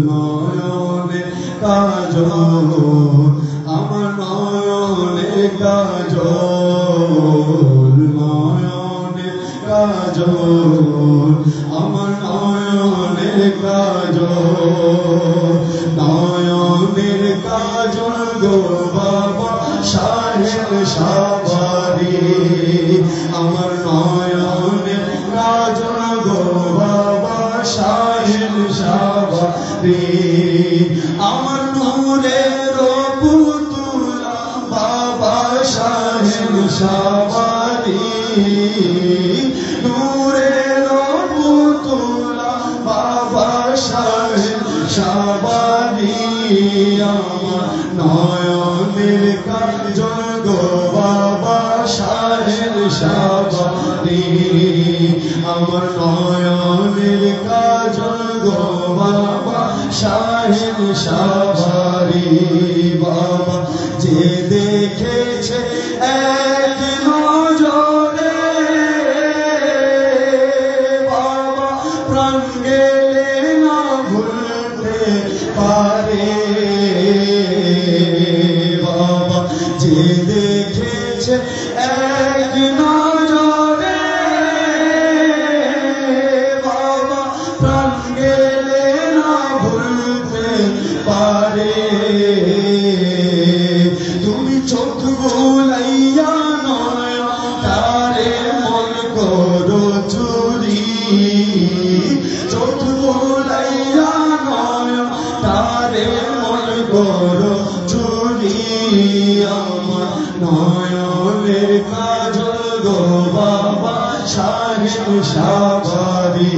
F: নয়নের কাজল আমার নয়নের কাজল নয়নের কাজল আমার নয়নের কাজল নয়নের কাজল গো বাবা শাহের সাবারি আমার নয়নের কাজল গো বাবা শাহের সাবারি আমার নূরের পুতুলা বাবা শাহের সাবারি নূরের পুতুলা বাবা শাহের সাবারি আমার নয়নের কাজল গো বাবা শাহের সাবারি আমার নয়নের কাজল গো বাবা শাহের সাবারি বাবা যে দেখেছে এক নজরে বাবা প্রাণ গেলে না ভুলতে পারে বাবা যে দেখেছে এক নজরে নয়নের কাজল গো বাবা শাহেদ শাহবারি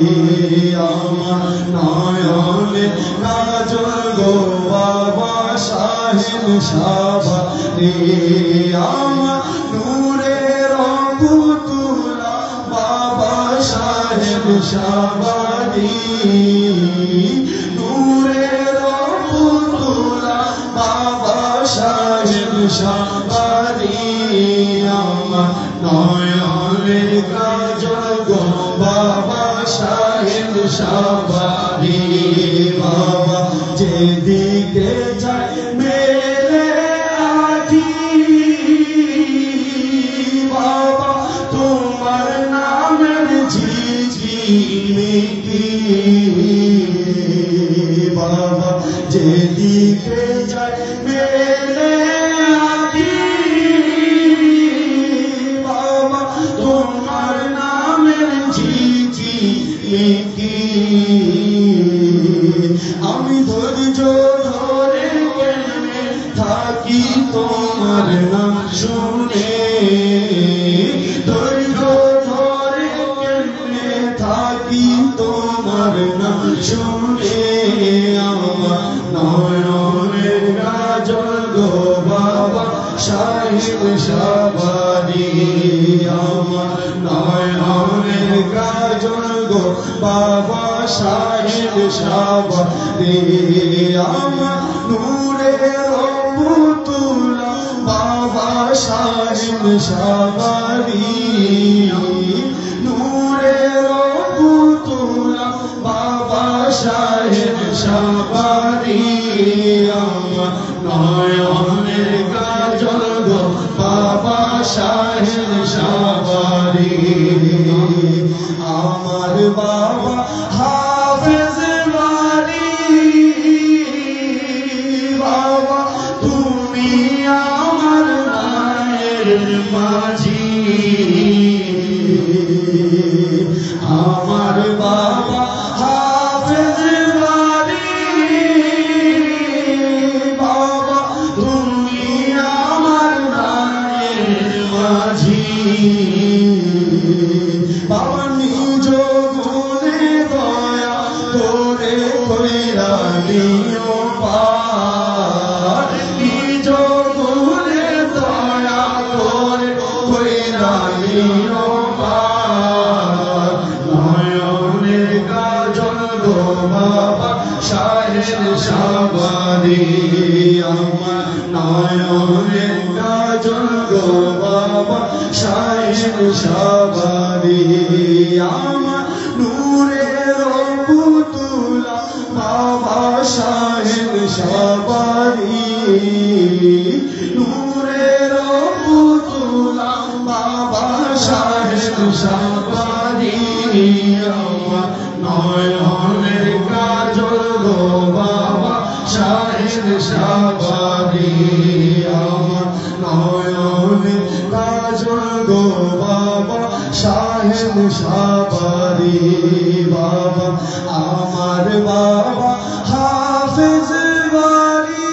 F: আমার নয়নের কাজল গো বাবা শাহেদ শাহবারি আমার নূরের পুতুলা বাবা শাহেদ শাহবারি নূরের পুতুলা বাবা শাহেদ শাহবারি আমার নয়নের কাজল গো বাবা শাহেদ শাহবারি বাবা যেদিকে যায় মেরে আখি বাবা তোমার নামের ঝিঝিমিকি বাবা যেদিকে যায় মেরে আখি বাবা তোমার নামের ঝিঝিমিকি আমি ধৈর্য ধরে কেমনে থাকি তোমার নাম শুনে ধৈর্য ধরে কেমনে থাকি তোমার নাম শুনে আমার নয়নের কাজল গো বাবা শাহেদ শাহবারি আমার নয়নের কাজল গো বাবা শাহেদ শাহবারি আমার নূরের পুতুলা বাবা শাহেদ শাহবারি নূরের পুতুলা বাবা শাহেদ শাহবারি আমার নয়নের কাজল গো বাবা শাহেদ শাহবারি আমার বাবা হাফেজ বাড়ি বাবা তুমি আমার মায়ের মাঝি আমার বাবা হাফেজ বাড়ি বাবা তুমি আমার মায়ের মাঝি বাবা নিজ গুণে দয়া করে কইরা নিও পার নিজ গুণে দয়া করে কইরা নিও পার নয়নের কাজল গো বাবা শাহেদ শাহবারি আমার নয়নের কাজল গো বাবা শাহেদ শাহবারি আমার নূরের পুতুলা বাবা শাহেদ শাহবারি নূরের পুতুলা বাবা শাহেদ শাহবারি আমার নয়নের কাজল গো বাবা শাহেদ শাহবারি আমার নয়নের কাজল গো বাবা শাহেদ শাহবারি বাবা আমার বাবা হাফেজ বাড়ি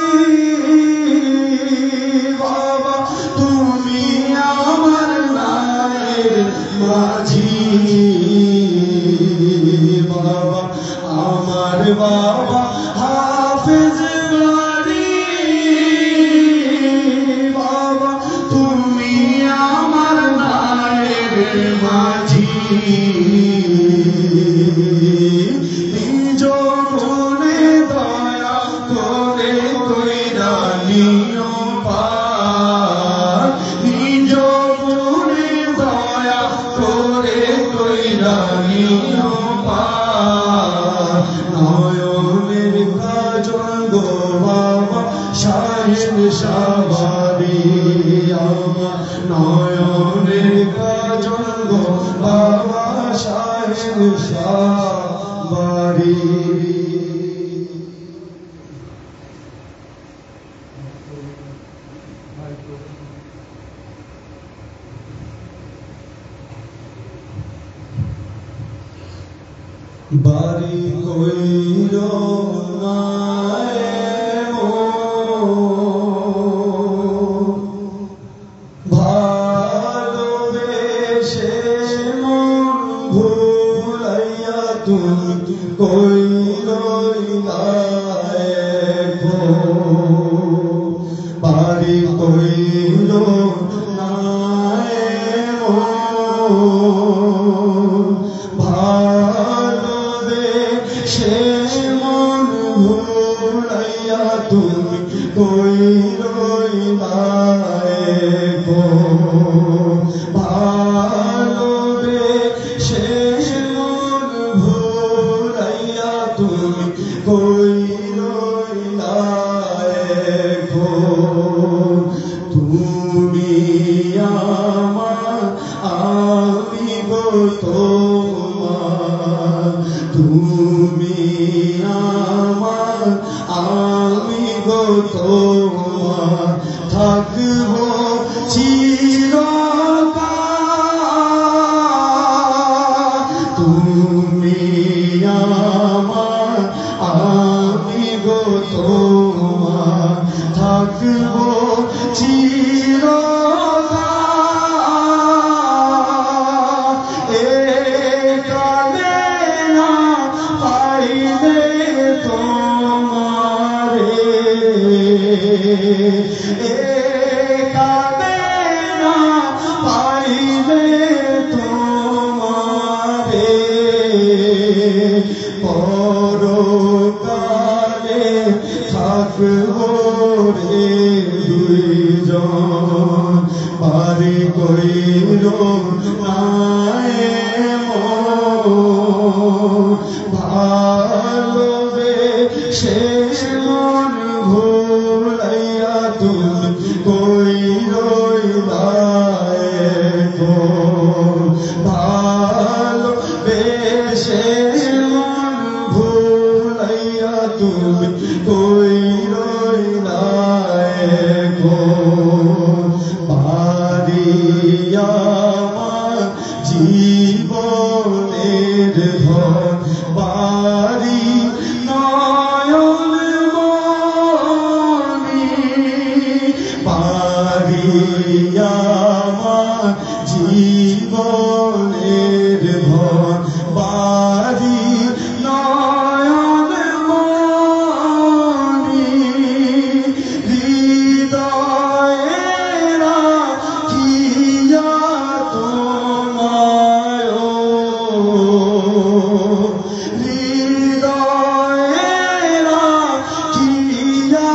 F: বাবা তুমি আমার নায়ের মাঝি বাবা আমার বাবা হাফেজ বাড়ি বাবা তুমি আমার নায়ের মাঝি নিজ গুণে দয়া করে কইরা নিও পার নিজ গুণে দয়া করে কইরা নিও পার নয়নের কাজল গো বাবা শাহেদ শাহবারি আমার নয়নের কাজল গো বাবা শাহেদ শাহবারি বাড়ি কইর নায় তুমি কই রইলা বাড়ি কইল না ভালোবেসে মন ভুলাইয়া তুমি কই রইলা ভালোবেসে মন ভুলাইয়া তুমি কই রইলা তুমি আমার আমি গো তোমার তুমি আমার আমি গো তোমার থাকবো চিরকাল তুমি আমার আমি গো তোমার থাকবো চিরকাল এ কালে না পাইলে তোমারে এ কালে না পাইলে তোমারে পরকালে থাকবো রে দুইজন বাড়ি কইল ভালোবেসে মন ভুলাইয়া তুমি কই রইলা ভালোবেসে মন ভুলাইয়া তুমি কই রইলা বাড়িয়া জীবনের ঘর বাড়ি নয়ন মনি বাড়িয়া জীবনের ঘর বাড়ি নয়ন মনি হৃদয়েরা কিয়া তোমায় হৃদয়েরা কিয়া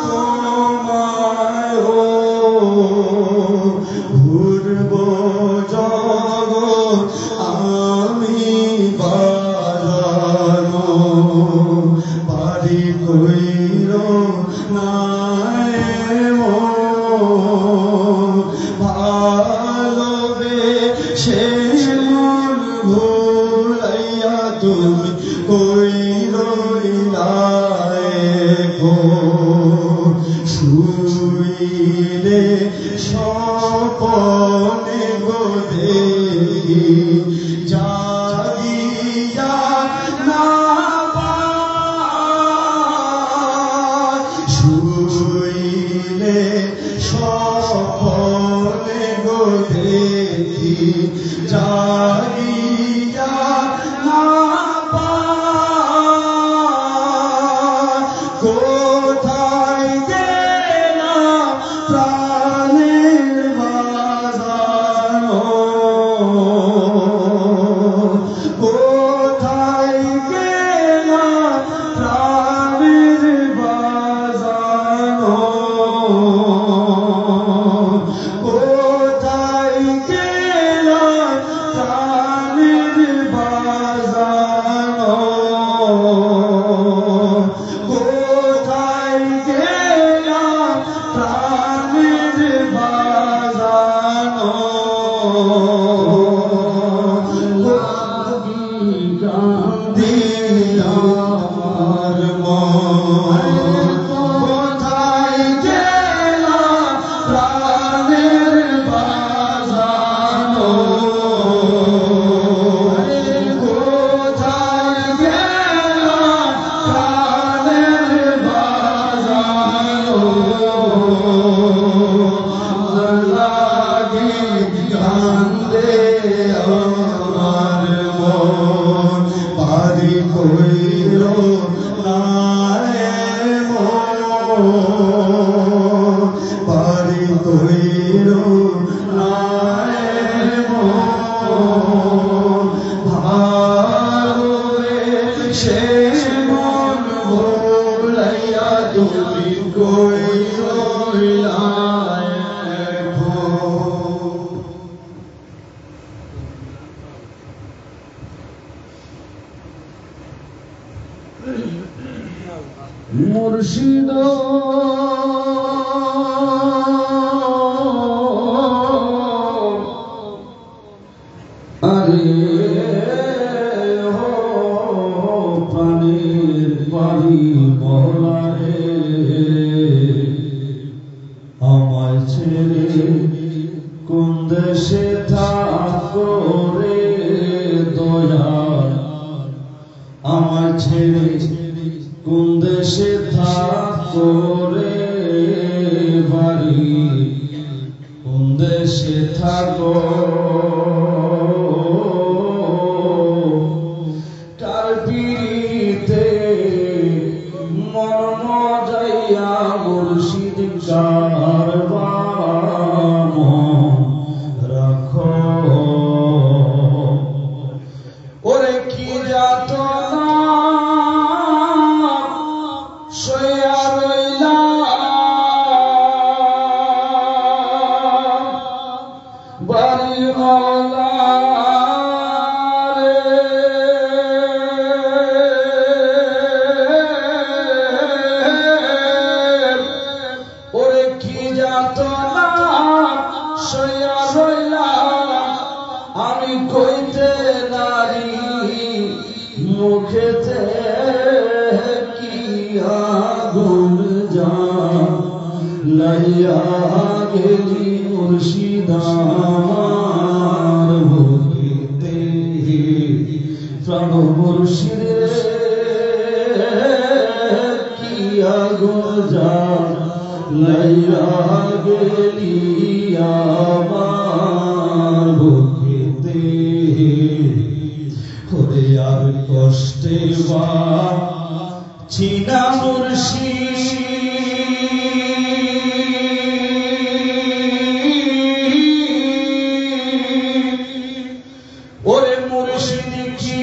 F: তোমায় ঘুরব জগৎ আমি বাজানো বাড়ি কইল না ভালোবেসে মন ভুলাইয়া তুমি কই রইলা শুইলে স্বপনে গো দেখি জাগিয়া না পাই শুইলে স্বপনে গো দেখি জাগিয়া না পাই কোথায় গেলা প্রাণের বাজানো
C: মুর্শিদ আরে হো প্রাণের বাড়ি মহলা রে আমায় ছেড়ে কোন দেশে থাকো রে দয়াল আমায় ছেড়ে কোন দেশে থাকো রে বাড়ি কোন দেশে থাকো কার পিড়িতে মন যাইয়া মুর্শিদ কারবাম রাখো ওরে কি যাত সইয়া রইলা বাড়ি মওলা ওরে কি যাত সইয়া রইলা আমি কইতে নারী মুখেতে কি আগুন যা লাইয়া গেলি মুর্শিদার বুকেতে প্রাণ মুর্শিদ কি আগুন যা লাইয়া গেলি আমার বুকেতে ওরে আর কষ্টে বা চিনা মুর্শিদ ওরে মুর্শিদ কি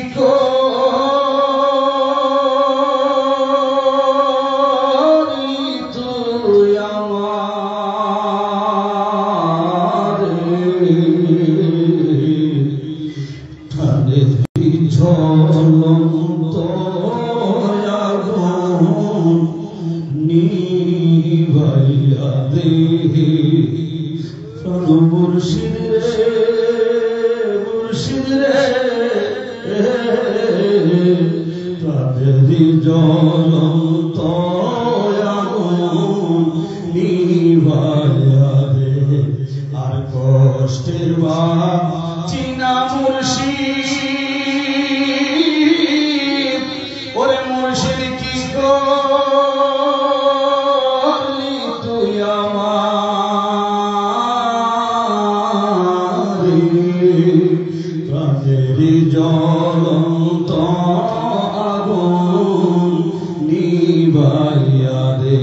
C: করি তুই আমার ঠান্ডে ঝলন্ত আগুন নিভাইয়া দে প্রাণ মুর্শিদ রে মুর্শিদ রে প্রাণের জ্বলন্ত আগুন নিভাইয়া দে আর কষ্টের বা চিনা মুর্শিদ ওরে মুর্শিদ কি করলি তুই আমার প্রাণের জ্বলন্ত আগুন নিভাইয়া দে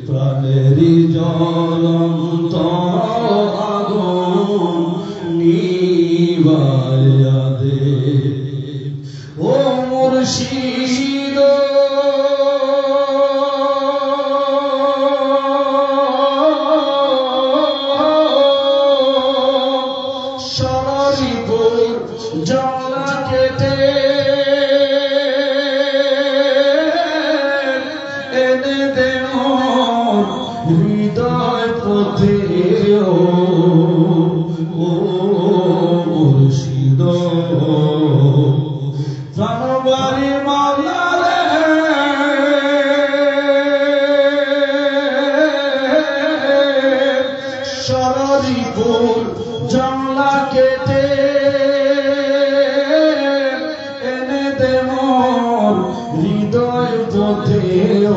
C: প্রাণের জ্বলন্ত আগুন নিভাইয়া দে ও মুর্শিদ শরীপুর জংলা কেটে এনে দে মোর হৃদয় পথে ও মুর্শিদ প্রাণবাড়ি মাওলা রে শরীপুর জংলা কেটে এনে দে মোর হৃদয় পথে ও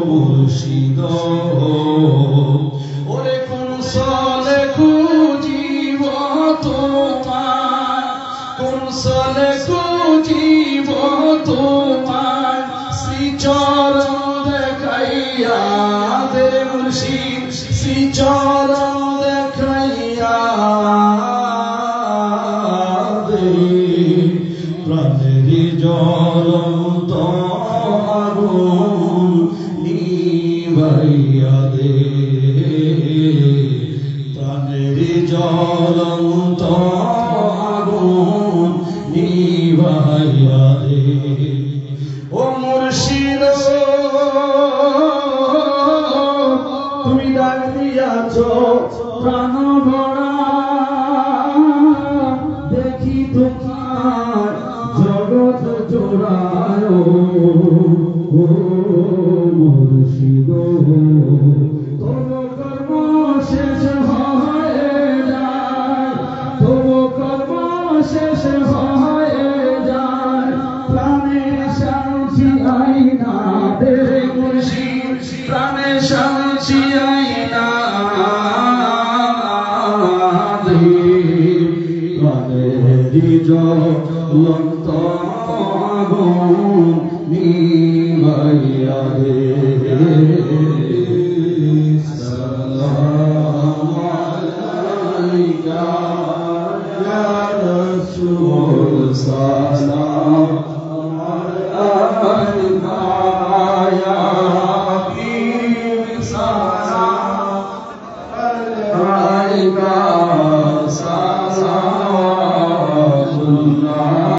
C: মুর্শিদ ওরে কোন সলে খুঁজিব তোমার কোন সলে খুঁজিব তোমার শ্রীচরণ দেখাইয়া দে মুর্শিদ শ্রীচরণ দেখাইয়া দে প্রাণের জ্বলন্ত আগুন নিভাইয়া দে প্রাণের জ্বলন্ত আগুন প্রাণ ভরা দেখি তোমার জগৎ জোড়ায় ও মুর্শিদ তবু কর্ম শেষ হয়ে যায় তবু কর্ম শেষ হয়ে যায় প্রাণে শান্তি আইনা দে মুর্শিদ প্রাণে শান্তি আইনা দে প্রাণেরি জ্বলন্ত আগুন নিভাইয়া দে সালাম আলাইকা ইয়া রাসূল সালাম আলাইকা ইয়া